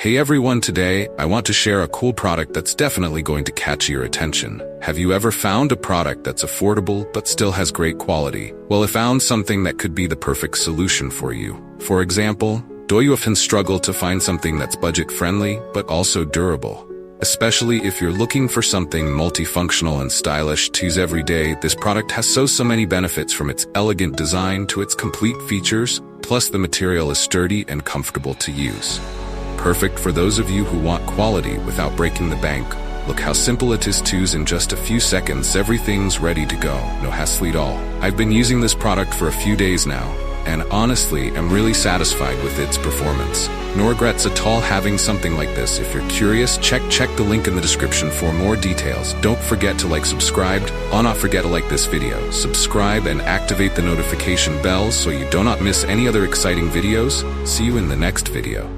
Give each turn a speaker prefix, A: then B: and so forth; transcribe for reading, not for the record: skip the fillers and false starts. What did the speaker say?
A: Hey everyone, today I want to share a cool product that's definitely going to catch your attention. Have you ever found a product that's affordable but still has great quality? Well, I found something that could be the perfect solution for you. For example, do you often struggle to find something that's budget-friendly but also durable? Especially if you're looking for something multifunctional and stylish to use every day, this product has so many benefits, from its elegant design to its complete features, plus the material is sturdy and comfortable to use. Perfect for those of you who want quality without breaking the bank. Look how simple it is to use. In just a few seconds, everything's ready to go. No hassle at all. I've been using this product for a few days now, and honestly, I'm really satisfied with its performance. No regrets at all having something like this. If you're curious, check the link in the description for more details. Don't forget to subscribe. Not forget to like this video, subscribe, and activate the notification bell so you do not miss any other exciting videos. See you in the next video.